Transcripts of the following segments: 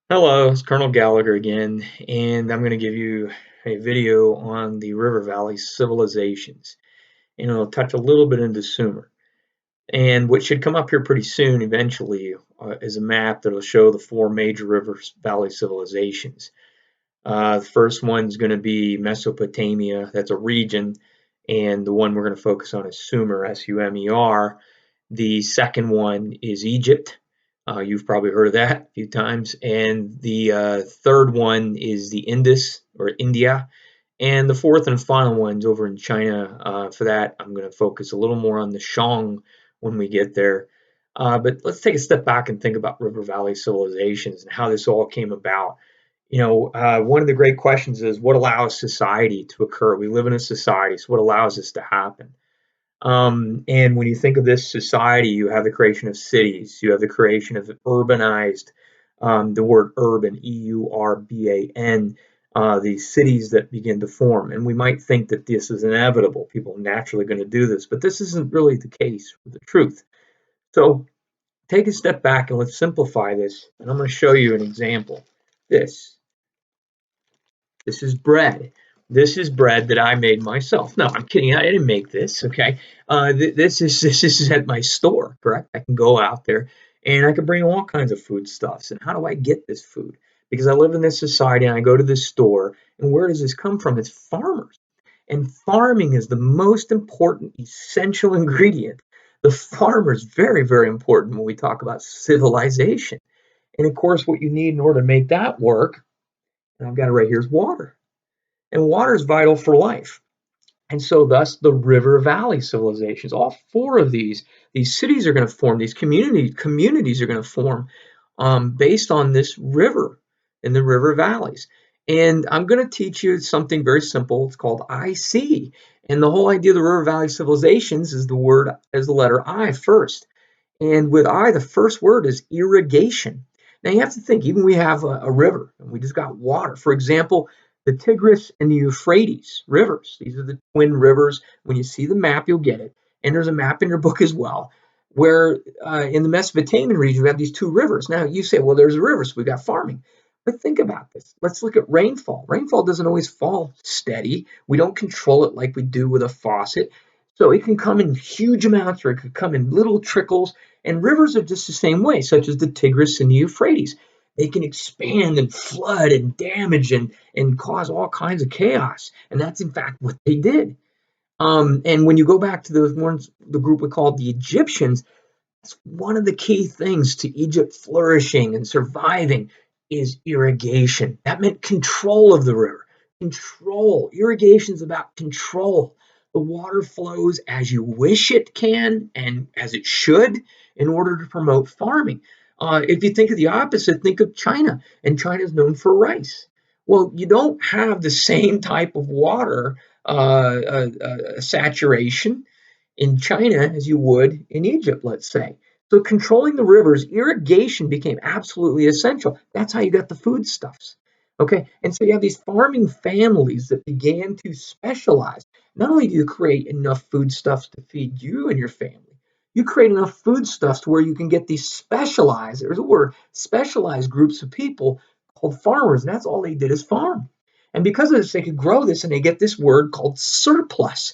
Hello, it's Colonel Gallagher again, and I'm going to give you a video on the River Valley civilizations, and it'll touch a little bit into Sumer. And what should come up here pretty soon, eventually, is a map that'll show the four major River Valley civilizations. The first one's going to be Mesopotamia, that's a region, and the one we're going to focus on is Sumer, S-U-M-E-R. The second one is Egypt. You've probably heard of that a few times. And the third one is the Indus or India. And the fourth and final one's over in China. For that, I'm going to focus a little more on the Shang when we get there. But let's take a step back and think about River Valley civilizations and how this all came about. One of the great questions is what allows society to occur? We live in a society, so what allows this to happen? And when you think of this society, you have the creation of cities, you have the creation of urbanized, the word urban, E-U-R-B-A-N, these cities that begin to form. And we might think that this is inevitable. People are naturally going to do this, but this isn't really the case with the truth. So take a step back and let's simplify this. And I'm going to show you an example. This. This is bread. This is bread that I made myself. No, I'm kidding. I didn't make this. Okay, this is at my store. Correct. I can go out there and I can bring all kinds of foodstuffs. And how do I get this food? Because I live in this society and I go to this store. And where does this come from? It's farmers. And farming is the most important essential ingredient. The farmer is very, very important when we talk about civilization. And of course, what you need in order to make that work, and I've got it right here, is water. And water is vital for life. And so, thus, the river valley civilizations, all four of these cities are going to form, these communities are going to form based on this river in the river valleys. And I'm going to teach you something very simple. It's called IC. And the whole idea of the river valley civilizations is the letter I first. And with I, the first word is irrigation. Now you have to think, even we have a river and we just got water. For example, the Tigris and the Euphrates rivers. These are the twin rivers. When you see the map, you'll get it. And there's a map in your book as well, where in the Mesopotamian region, we have these two rivers. Now you say, well, there's a river, so we got farming. But think about this. Let's look at rainfall. Rainfall doesn't always fall steady. We don't control it like we do with a faucet. So it can come in huge amounts or it could come in little trickles. And rivers are just the same way, such as the Tigris and the Euphrates. They can expand and flood and damage and cause all kinds of chaos. And that's in fact what they did. And when you go back to the group we called the Egyptians, that's one of the key things to Egypt flourishing and surviving is irrigation. That meant control of the river. Control. Irrigation is about control. The water flows as you wish it can and as it should in order to promote farming. If you think of the opposite, think of China, and China is known for rice. Well, you don't have the same type of water saturation in China as you would in Egypt, let's say. So controlling the rivers, irrigation became absolutely essential. That's how you got the foodstuffs. Okay, and so you have these farming families that began to specialize. Not only do you create enough foodstuffs to feed you and your family, you create enough foodstuffs to where you can get these specialized, there's a word, specialized groups of people called farmers, and that's all they did is farm. And because of this, they could grow this and they get this word called surplus.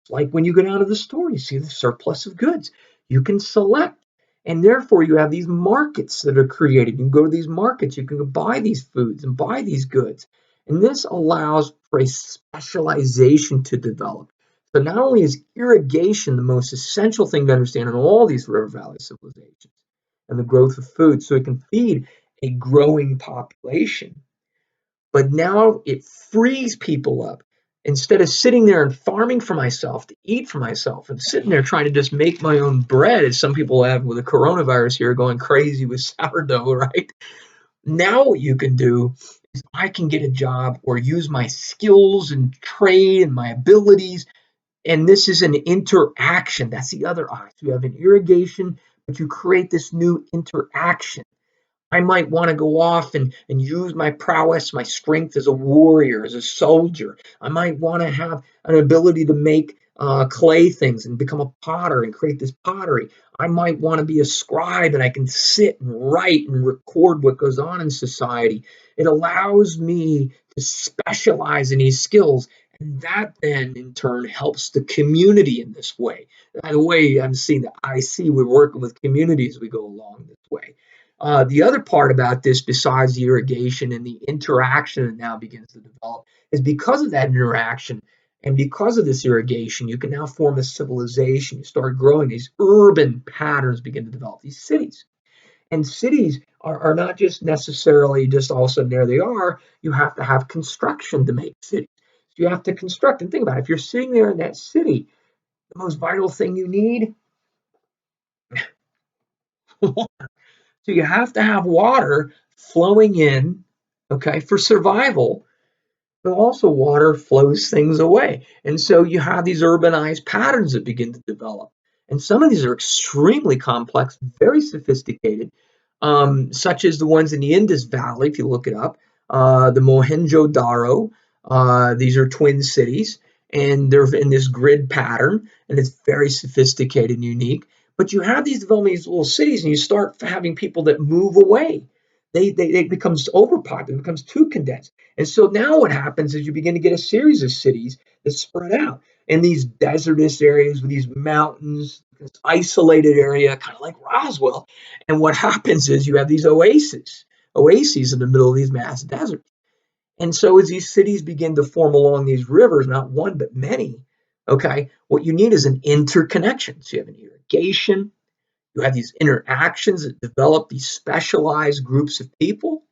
Like when you go down to the store, you see the surplus of goods. You can select. And therefore, you have these markets that are created. You can go to these markets, you can go buy these foods and buy these goods. And this allows for a specialization to develop. So not only is irrigation the most essential thing to understand in all these river valley civilizations and the growth of food, so it can feed a growing population, but now it frees people up. Instead of sitting there and farming for myself to eat for myself and sitting there trying to just make my own bread, as some people have with the coronavirus here going crazy with sourdough, right? Now, what you can do is I can get a job or use my skills and trade and my abilities. And this is an interaction. That's the other eye. So you have an irrigation, but you create this new interaction. I might want to go off and use my prowess, my strength as a warrior, as a soldier. I might want to have an ability to make clay things and become a potter and create this pottery. I might want to be a scribe and I can sit and write and record what goes on in society. It allows me to specialize in these skills. And that then in turn helps the community in this way. The way I'm seeing that I see we're working with communities as we go along this way. The other part about this, besides the irrigation and the interaction that now begins to develop, is because of that interaction and because of this irrigation, you can now form a civilization. You start growing, these urban patterns begin to develop, these cities. And cities are not just necessarily just all of a sudden there they are. You have to have construction to make cities. So you have to construct. And think about it, if you're sitting there in that city, the most vital thing you need, so you have to have water flowing in, okay, for survival, but also water flows things away. And so you have these urbanized patterns that begin to develop. And some of these are extremely complex, very sophisticated, such as the ones in the Indus Valley, if you look it up, the Mohenjo-Daro. These are twin cities, and they're in this grid pattern, and it's very sophisticated and unique. But you have these developing these little cities, and you start having people that move away. It becomes overpopulated, it becomes too condensed. And so now what happens is you begin to get a series of cities that spread out in these desertous areas with these mountains, this isolated area, kind of like Roswell. And what happens is you have these oases in the middle of these mass deserts. And so as these cities begin to form along these rivers, not one but many, okay, what you need is an interconnection. So you have an irrigation, you have these interactions that develop these specialized groups of people,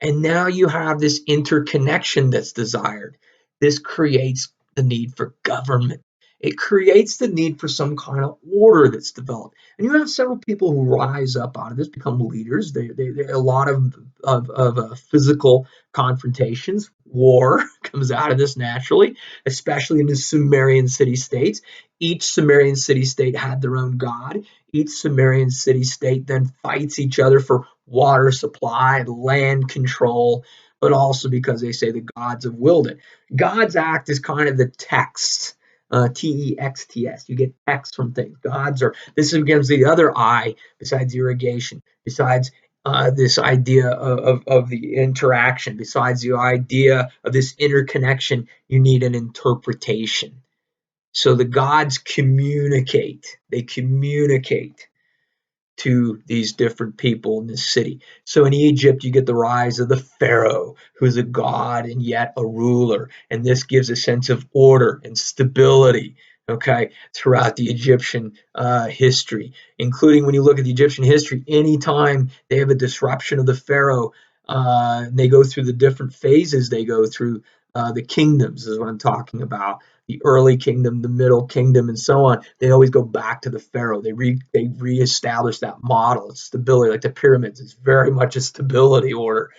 and now you have this interconnection that's desired. This creates the need for government. It creates the need for some kind of order that's developed. And you have several people who rise up out of this, become leaders. A lot of physical confrontations. War comes out of this naturally, especially in the Sumerian city-states. Each Sumerian city-state had their own god. Each Sumerian city-state then fights each other for water supply, land control, but also because they say the gods have willed it. Gods act as kind of the text, Texts. You get text from things. Gods are, this again the other I, besides irrigation, besides this idea of the interaction, besides the idea of this interconnection, you need an interpretation. So the gods communicate. They communicate to these different people in this city. So in Egypt, you get the rise of the pharaoh, who is a god and yet a ruler. And this gives a sense of order and stability, okay, throughout the Egyptian history, including when you look at the Egyptian history, anytime they have a disruption of the pharaoh, they go through the different phases they go through. The kingdoms is what I'm talking about, the early kingdom, the middle kingdom, and so on. They always go back to the pharaoh. They reestablish that model. It's stability, like the pyramids. It's very much a stability order.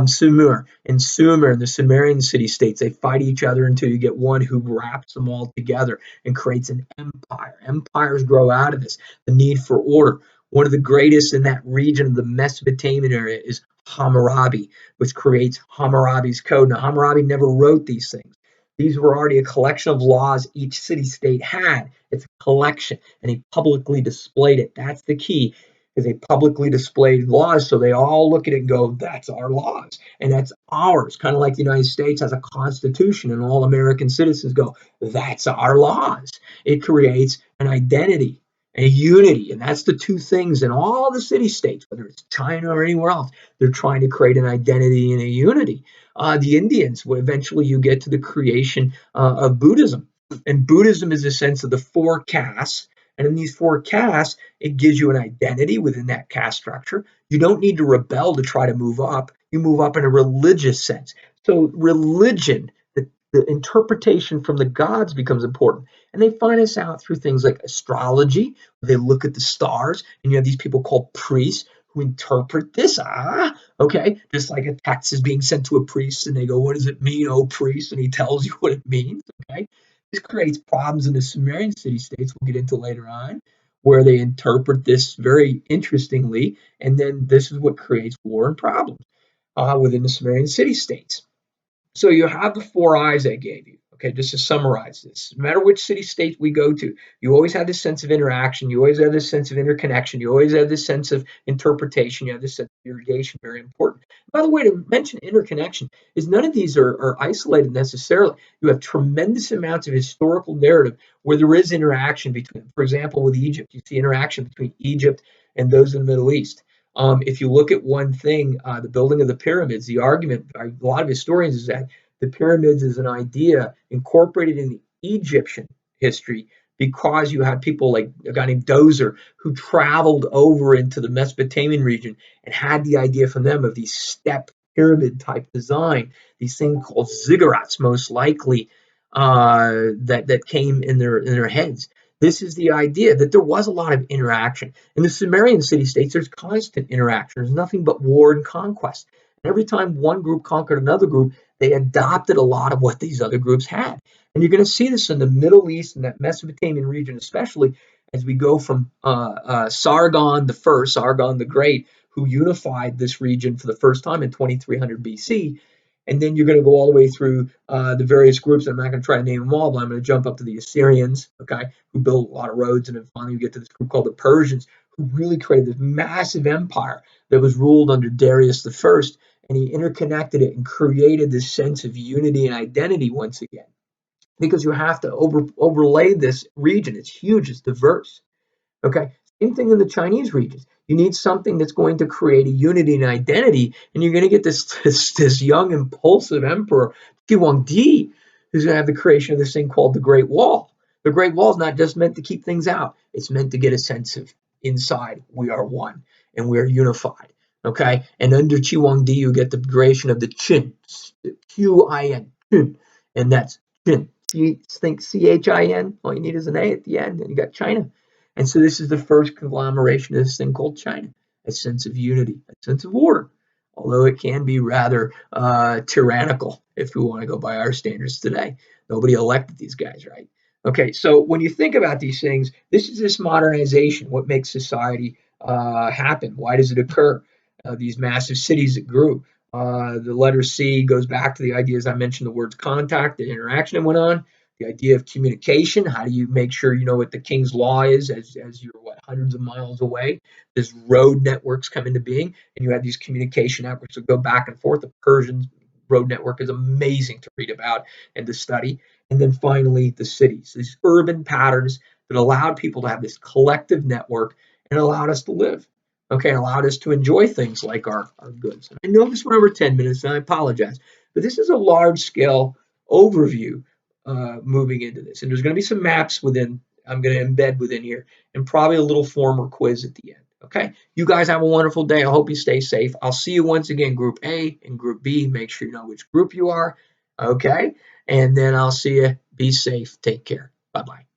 Sumer and the Sumerian city states, they fight each other until you get one who wraps them all together and creates an empire. Empires grow out of this. The need for order. One of the greatest in that region of the Mesopotamian area is Hammurabi, which creates Hammurabi's code. Now, Hammurabi never wrote these things. These were already a collection of laws each city-state had. It's a collection, and he publicly displayed it. That's the key, is they publicly displayed laws, so they all look at it and go, that's our laws, and that's ours. Kind of like the United States has a constitution, and all American citizens go, that's our laws. It creates an identity, a unity, and that's the two things in all the city-states, whether it's China or anywhere else. They're trying to create an identity and a unity. The Indians, where eventually you get to the creation of Buddhism. And Buddhism is a sense of the four castes. And in these four castes, it gives you an identity within that caste structure. You don't need to rebel to try to move up. You move up in a religious sense. So religion, the interpretation from the gods becomes important. And they find this out through things like astrology. They look at the stars, and you have these people called priests who interpret this. Okay, just like a text is being sent to a priest, and they go, "What does it mean, oh priest?" And he tells you what it means. Okay, this creates problems in the Sumerian city-states. We'll get into later on, where they interpret this very interestingly, and then this is what creates war and problems within the Sumerian city-states. So you have the four eyes I gave you. Okay, just to summarize this, no matter which city state we go to, you always have this sense of interaction, you always have this sense of interconnection, you always have this sense of interpretation, you have this sense of irrigation, very important. By the way, to mention interconnection is none of these are isolated necessarily. You have tremendous amounts of historical narrative where there is interaction between them. For example, with Egypt, you see interaction between Egypt and those in the Middle East. If you look at one thing, the building of the pyramids, the argument by a lot of historians is that the pyramids is an idea incorporated in the Egyptian history because you had people like a guy named Dozer who traveled over into the Mesopotamian region and had the idea from them of these step pyramid type design, these things called ziggurats, most likely that came in their heads. This is the idea that there was a lot of interaction. In the Sumerian city-states, there's constant interaction. There's nothing but war and conquest. And every time one group conquered another group, they adopted a lot of what these other groups had. And you're going to see this in the Middle East and that Mesopotamian region, especially as we go from Sargon the First, Sargon the Great, who unified this region for the first time in 2300 BC. And then you're going to go all the way through the various groups. I'm not going to try to name them all, but I'm going to jump up to the Assyrians, okay, who built a lot of roads. And then finally you get to this group called the Persians, who really created this massive empire that was ruled under Darius the First. And he interconnected it and created this sense of unity and identity once again. Because you have to overlay this region. It's huge, it's diverse. Okay. Same thing in the Chinese regions. You need something that's going to create a unity and identity, and you're going to get this young, impulsive emperor, Qi Huangdi, who's going to have the creation of this thing called the Great Wall. The Great Wall is not just meant to keep things out. It's meant to get a sense of inside we are one and we are unified. Okay. And under Qi Huangdi, you get the creation of the Qin, Qin, Qin, and that's Qin. Think CHIN. All you need is an A at the end, and you got China. And so this is the first conglomeration of this thing called China, a sense of unity, a sense of order, although it can be rather tyrannical if we want to go by our standards today. Nobody elected these guys, right? Okay, so when you think about these things, this is this modernization, what makes society happen. Why does it occur? These massive cities that grew. The letter C goes back to the ideas I mentioned, the words contact, the interaction that went on. The idea of communication. How do you make sure you know what the King's Law is as you're hundreds of miles away? This road networks come into being, and you have these communication networks that go back and forth. The Persian road network is amazing to read about and to study. And then finally, the cities, these urban patterns that allowed people to have this collective network and allowed us to live. Okay, allowed us to enjoy things like our goods. And I know this went over 10 minutes, and I apologize, but this is a large scale overview moving into this. And there's going to be some maps within, I'm going to embed within here, and probably a little form or quiz at the end. Okay. You guys have a wonderful day. I hope you stay safe. I'll see you once again, Group A and Group B. Make sure you know which group you are. Okay. And then I'll see you. Be safe. Take care. Bye-bye.